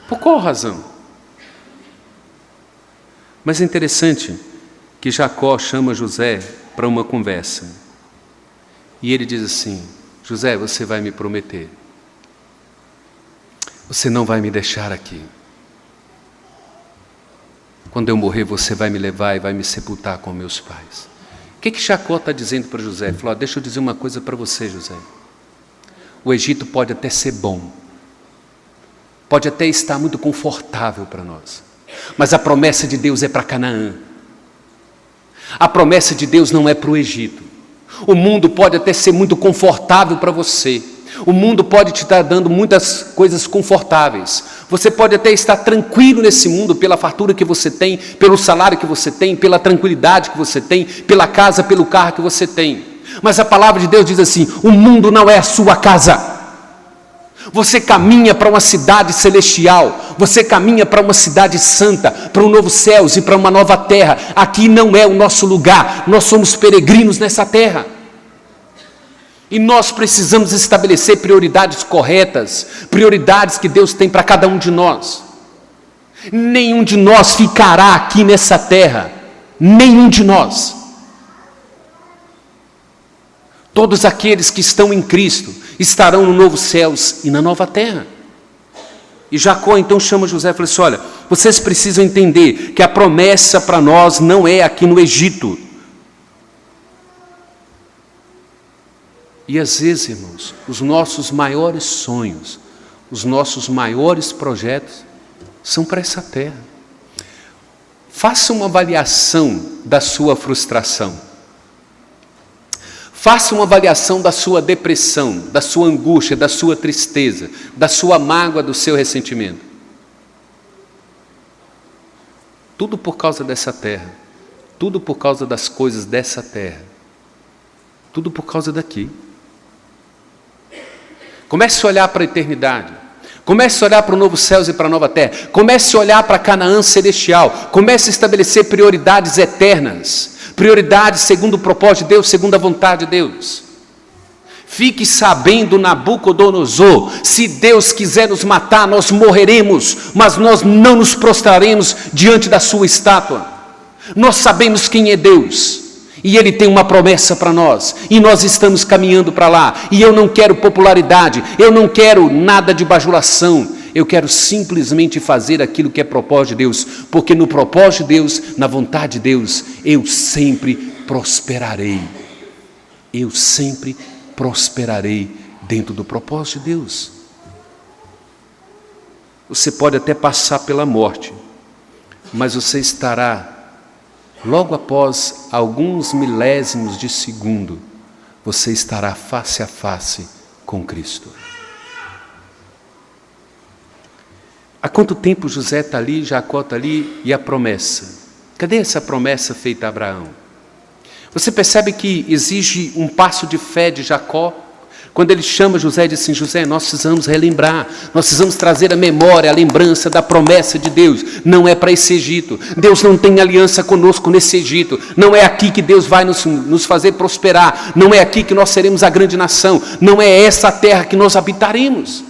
Por qual razão? Mas é interessante que Jacó chama José para uma conversa. E ele diz assim, José, você vai me prometer. Você não vai me deixar aqui. Quando eu morrer, você vai me levar e vai me sepultar com meus pais. O que Jacó está dizendo para José? Ele falou, deixa eu dizer uma coisa para você, José. O Egito pode até ser bom. Pode até estar muito confortável para nós. Mas a promessa de Deus é para Canaã. A promessa de Deus não é para o Egito. O mundo pode até ser muito confortável para você. O mundo pode te estar dando muitas coisas confortáveis. Você pode até estar tranquilo nesse mundo pela fartura que você tem, pelo salário que você tem, pela tranquilidade que você tem, pela casa, pelo carro que você tem. Mas a palavra de Deus diz assim, o mundo não é a sua casa. Você caminha para uma cidade celestial, você caminha para uma cidade santa, para um novo céus e para uma nova terra. Aqui não é o nosso lugar, nós somos peregrinos nessa terra. E nós precisamos estabelecer prioridades corretas, prioridades que Deus tem para cada um de nós. Nenhum de nós ficará aqui nessa terra, nenhum de nós. Todos aqueles que estão em Cristo estarão no novo céus e na nova terra. E Jacó então chama José e fala assim, olha, vocês precisam entender que a promessa para nós não é aqui no Egito. E às vezes, irmãos, os nossos maiores sonhos, os nossos maiores projetos são para essa terra. Faça uma avaliação da sua frustração. Faça uma avaliação da sua depressão, da sua angústia, da sua tristeza, da sua mágoa, do seu ressentimento. Tudo por causa dessa terra. Tudo por causa das coisas dessa terra. Tudo por causa daqui. Comece a olhar para a eternidade. Comece a olhar para o novo céus e para a nova terra. Comece a olhar para Canaã celestial. Comece a estabelecer prioridades eternas. Prioridades segundo o propósito de Deus, segundo a vontade de Deus. Fique sabendo, Nabucodonosor, se Deus quiser nos matar, nós morreremos, mas nós não nos prostraremos diante da sua estátua. Nós sabemos quem é Deus. E Ele tem uma promessa para nós, e nós estamos caminhando para lá, e eu não quero popularidade, eu não quero nada de bajulação, eu quero simplesmente fazer aquilo que é propósito de Deus, porque no propósito de Deus, na vontade de Deus, eu sempre prosperarei, eu sempre prosperarei dentro do propósito de Deus. Você pode até passar pela morte, mas você estará logo após alguns milésimos de segundo, você estará face a face com Cristo. Há quanto tempo José está ali, Jacó está ali, e a promessa? Cadê essa promessa feita a Abraão? Você percebe que exige um passo de fé de Jacó? Quando ele chama José e diz assim: José, nós precisamos relembrar, nós precisamos trazer a memória, a lembrança da promessa de Deus. Não é para esse Egito. Deus não tem aliança conosco nesse Egito. Não é aqui que Deus vai nos fazer prosperar. Não é aqui que nós seremos a grande nação. Não é essa terra que nós habitaremos.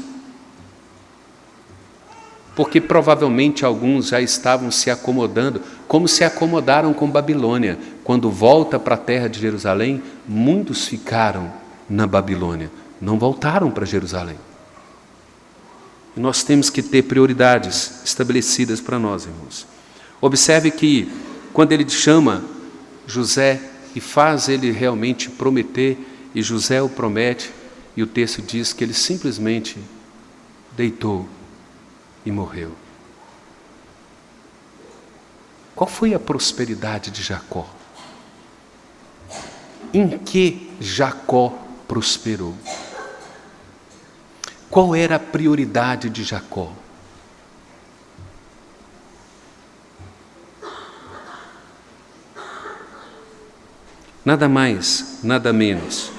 Porque provavelmente alguns já estavam se acomodando, como se acomodaram com Babilônia. Quando volta para a terra de Jerusalém, muitos ficaram na Babilônia, não voltaram para Jerusalém. E nós temos que ter prioridades estabelecidas para nós, irmãos. Observe que quando ele chama José e faz ele realmente prometer, e José o promete, e o texto diz que ele simplesmente deitou e morreu. Qual foi a prosperidade de Jacó? Em que Jacó prosperou? Qual era a prioridade de Jacó? Nada mais, nada menos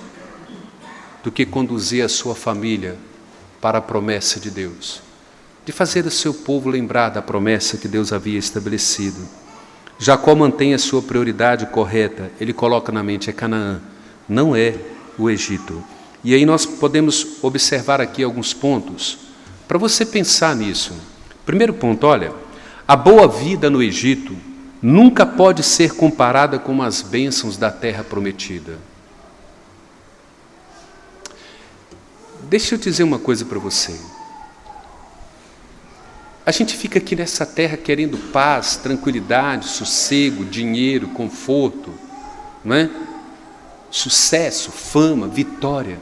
do que conduzir a sua família para a promessa de Deus, de fazer o seu povo lembrar da promessa que Deus havia estabelecido. Jacó mantém a sua prioridade correta, ele coloca na mente: é Canaã, não é o Egito. E aí nós podemos observar aqui alguns pontos para você pensar nisso. Primeiro ponto, olha, a boa vida no Egito nunca pode ser comparada com as bênçãos da terra prometida. Deixa eu dizer uma coisa para você. A gente fica aqui nessa terra querendo paz, tranquilidade, sossego, dinheiro, conforto, não é? Sucesso, fama, vitória.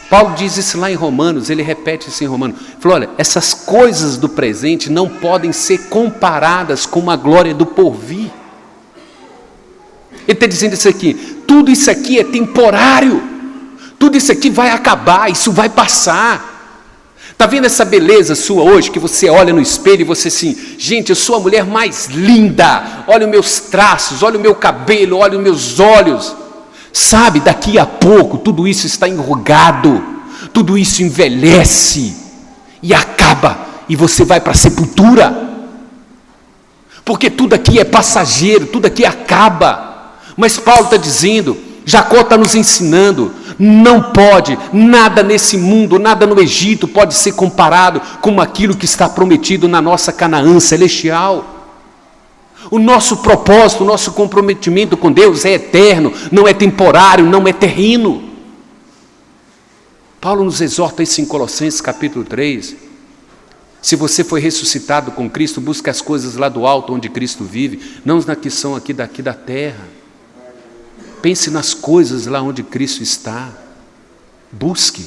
Paulo diz isso lá em Romanos, ele repete isso em Romanos. Ele falou: olha, essas coisas do presente não podem ser comparadas com a glória do porvir. Ele está dizendo isso aqui: tudo isso aqui é temporário, tudo isso aqui vai acabar, isso vai passar. Está vendo essa beleza sua hoje, que você olha no espelho e você assim: gente, eu sou a mulher mais linda, olha os meus traços, olha o meu cabelo, olha os meus olhos. Sabe, daqui a pouco tudo isso está enrugado, tudo isso envelhece e acaba, e você vai para a sepultura, porque tudo aqui é passageiro, tudo aqui acaba. Mas Paulo está dizendo, Jacó está nos ensinando, não pode, nada nesse mundo, nada no Egito pode ser comparado com aquilo que está prometido na nossa Canaã celestial. O nosso propósito, o nosso comprometimento com Deus é eterno, não é temporário, não é terreno. Paulo nos exorta isso em Colossenses capítulo 3. Se você foi ressuscitado com Cristo, busque as coisas lá do alto, onde Cristo vive, não na que são aqui da terra. Pense nas coisas lá onde Cristo está. Busque,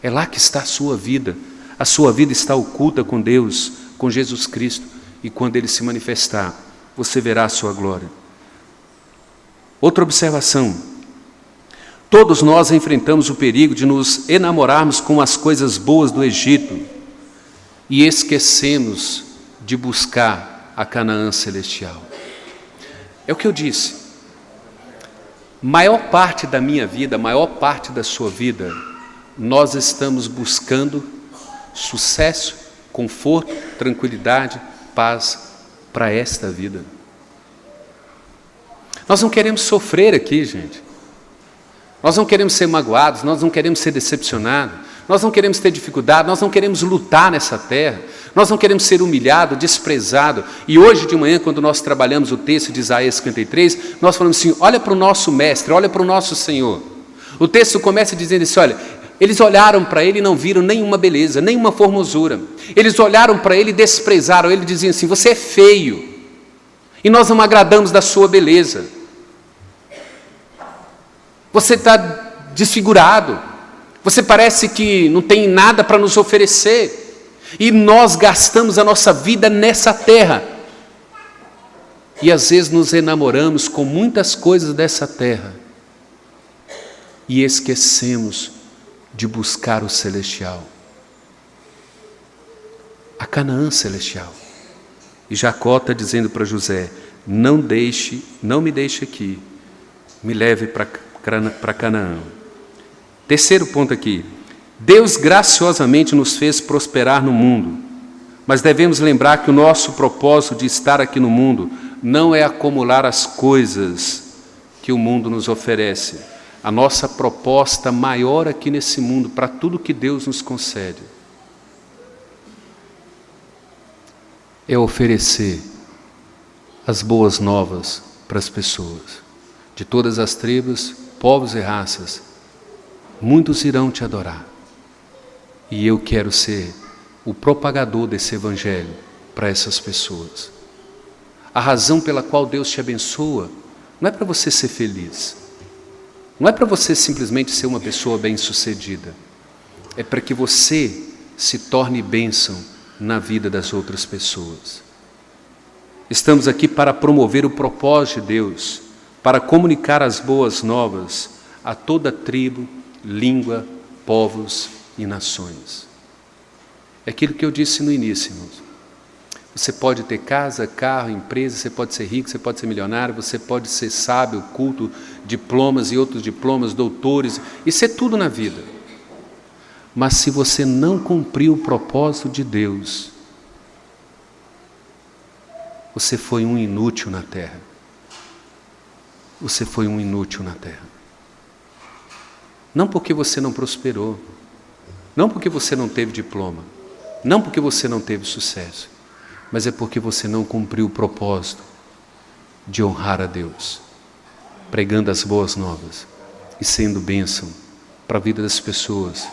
é lá que está a sua vida. A sua vida está oculta com Deus, com Jesus Cristo, e quando Ele se manifestar, você verá a sua glória. Outra observação: todos nós enfrentamos o perigo de nos enamorarmos com as coisas boas do Egito e esquecemos de buscar a Canaã celestial. É o que eu disse. Maior parte da minha vida, maior parte da sua vida, nós estamos buscando sucesso, conforto, tranquilidade, paz para esta vida. Nós não queremos sofrer aqui, gente. Nós não queremos ser magoados, nós não queremos ser decepcionados, nós não queremos ter dificuldade, nós não queremos lutar nessa terra, nós não queremos ser humilhados, desprezados. E hoje de manhã, quando nós trabalhamos o texto de Isaías 53, nós falamos assim: olha para o nosso mestre, olha para o nosso Senhor. O texto começa dizendo assim: olha, eles olharam para ele e não viram nenhuma beleza, nenhuma formosura. Eles olharam para ele e desprezaram. Ele dizia assim: você é feio, e nós não agradamos da sua beleza. Você está desfigurado, você parece que não tem nada para nos oferecer. E nós gastamos a nossa vida nessa terra. E às vezes nos enamoramos com muitas coisas dessa terra e esquecemos de buscar o celestial, a Canaã celestial. E Jacó está dizendo para José: não me deixe aqui, me leve para Canaã. Terceiro ponto aqui: Deus graciosamente nos fez prosperar no mundo, mas devemos lembrar que o nosso propósito de estar aqui no mundo não é acumular as coisas que o mundo nos oferece. A nossa proposta maior aqui nesse mundo, para tudo que Deus nos concede, é oferecer as boas novas para as pessoas, de todas as tribos, povos e raças. Muitos irão te adorar, e eu quero ser o propagador desse evangelho para essas pessoas. A razão pela qual Deus te abençoa não é para você ser feliz, não é para você simplesmente ser uma pessoa bem-sucedida, é para que você se torne bênção na vida das outras pessoas. Estamos aqui para promover o propósito de Deus, para comunicar as boas novas a toda tribo, língua, povos e nações. É aquilo que eu disse no início, irmãos. Você pode ter casa, carro, empresa, você pode ser rico, você pode ser milionário, você pode ser sábio, culto, diplomas e outros diplomas, doutores, isso é tudo na vida. Mas se você não cumprir o propósito de Deus, você foi um inútil na terra. Você foi um inútil na terra. Não porque você não prosperou, não porque você não teve diploma, não porque você não teve sucesso, mas é porque você não cumpriu o propósito de honrar a Deus, pregando as boas novas e sendo bênção para a vida das pessoas,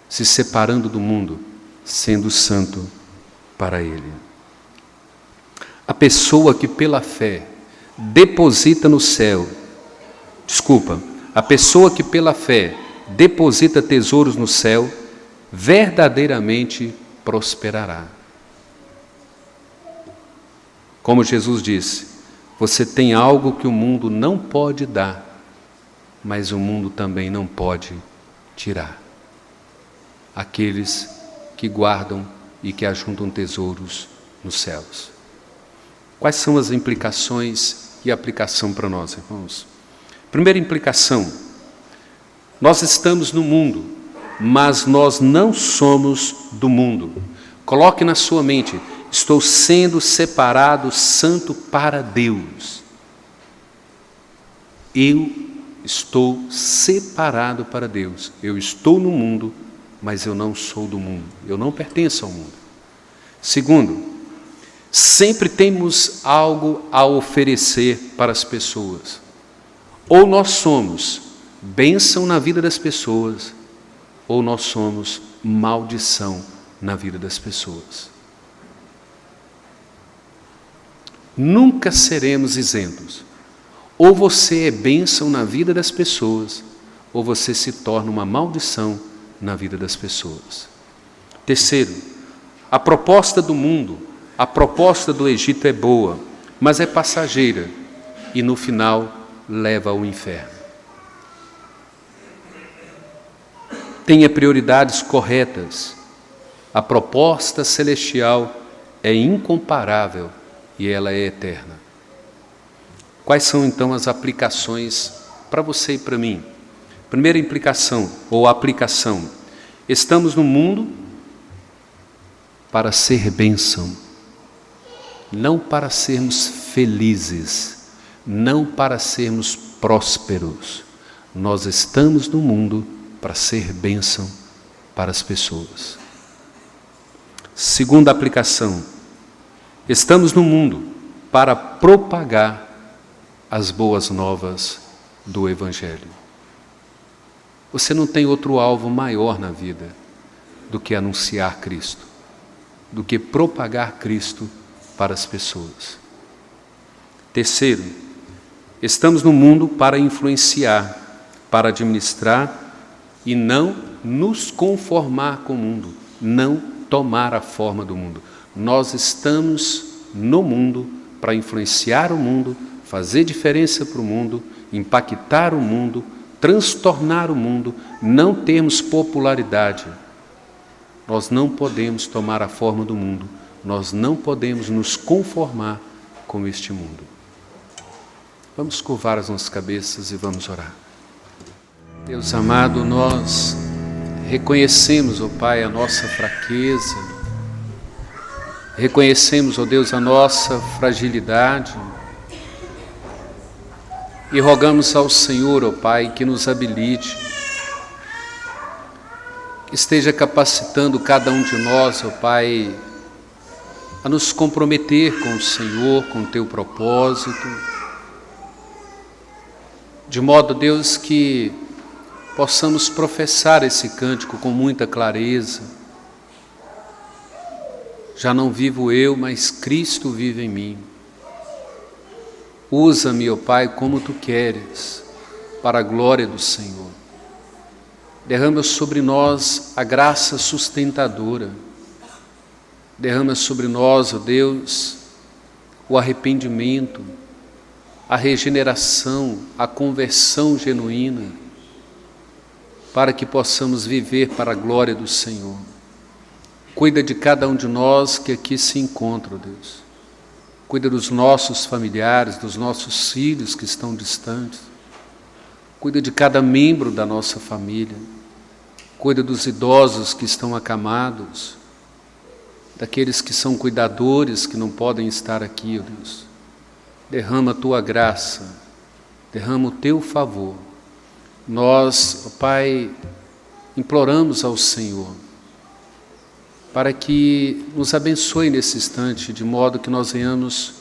se separando do mundo, sendo santo para Ele. A pessoa que pela fé deposita no céu, a pessoa que pela fé deposita tesouros no céu, verdadeiramente prosperará. Como Jesus disse, você tem algo que o mundo não pode dar, mas o mundo também não pode tirar. Aqueles que guardam e que ajuntam tesouros nos céus. Quais são as implicações e aplicação para nós, irmãos? Primeira implicação: nós estamos no mundo, mas nós não somos do mundo. Coloque na sua mente: estou sendo separado santo para Deus. Eu estou separado para Deus. Eu estou no mundo, mas eu não sou do mundo. Eu não pertenço ao mundo. Segundo, sempre temos algo a oferecer para as pessoas. Ou nós somos bênção na vida das pessoas, ou nós somos maldição na vida das pessoas. Nunca seremos isentos. Ou você é bênção na vida das pessoas, ou você se torna uma maldição na vida das pessoas. Terceiro, a proposta do mundo, a proposta do Egito é boa, mas é passageira e no final leva ao inferno. Tenha prioridades corretas. A proposta celestial é incomparável e ela é eterna. Quais são então as aplicações para você e para mim? Primeira implicação ou aplicação: estamos no mundo para ser bênção, não para sermos felizes, não para sermos prósperos. Nós estamos no mundo para ser bênção para as pessoas. Segunda aplicação: estamos no mundo para propagar as boas novas do Evangelho. Você não tem outro alvo maior na vida do que anunciar Cristo, do que propagar Cristo para as pessoas. Terceiro, estamos no mundo para influenciar, para administrar e não nos conformar com o mundo, não tomar a forma do mundo. Nós estamos no mundo para influenciar o mundo, fazer diferença para o mundo, impactar o mundo, transtornar o mundo, não termos popularidade. Nós não podemos tomar a forma do mundo, Nós não podemos nos conformar com este mundo. Vamos curvar as nossas cabeças e vamos orar. Deus amado, nós reconhecemos, ó Pai, a nossa fraqueza, reconhecemos, ó Deus, a nossa fragilidade e rogamos ao Senhor, ó Pai, que nos habilite, que esteja capacitando cada um de nós, ó Pai, a nos comprometer com o Senhor, com o Teu propósito, de modo, Deus, que possamos professar esse cântico com muita clareza. Já não vivo eu, mas Cristo vive em mim. Usa-me, ó Pai, como Tu queres, para a glória do Senhor. Derrama sobre nós a graça sustentadora. Derrama sobre nós, ó Deus, o arrependimento, a regeneração, a conversão genuína, para que possamos viver para a glória do Senhor. Cuida de cada um de nós que aqui se encontra, ó Deus. Cuida dos nossos familiares, dos nossos filhos que estão distantes. Cuida de cada membro da nossa família. Cuida dos idosos que estão acamados, daqueles que são cuidadores que não podem estar aqui, ó Deus. Derrama a Tua graça, derrama o Teu favor. Nós, ó Pai, imploramos ao Senhor para que nos abençoe nesse instante, de modo que nós venhamos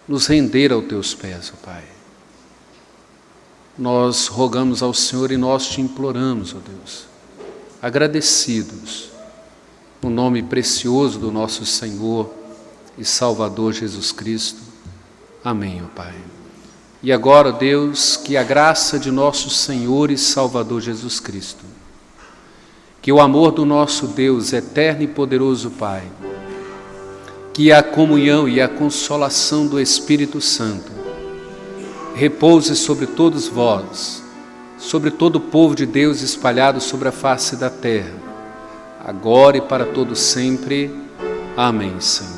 nos render aos Teus pés, ó Pai. Nós rogamos ao Senhor e nós Te imploramos, ó Deus, agradecidos, no nome precioso do nosso Senhor e Salvador Jesus Cristo. Amém, ó Pai. E agora, Deus, que a graça de nosso Senhor e Salvador Jesus Cristo, que o amor do nosso Deus, eterno e poderoso Pai, que a comunhão e a consolação do Espírito Santo repouse sobre todos vós, sobre todo o povo de Deus espalhado sobre a face da terra, agora e para todo sempre. Amém, Senhor.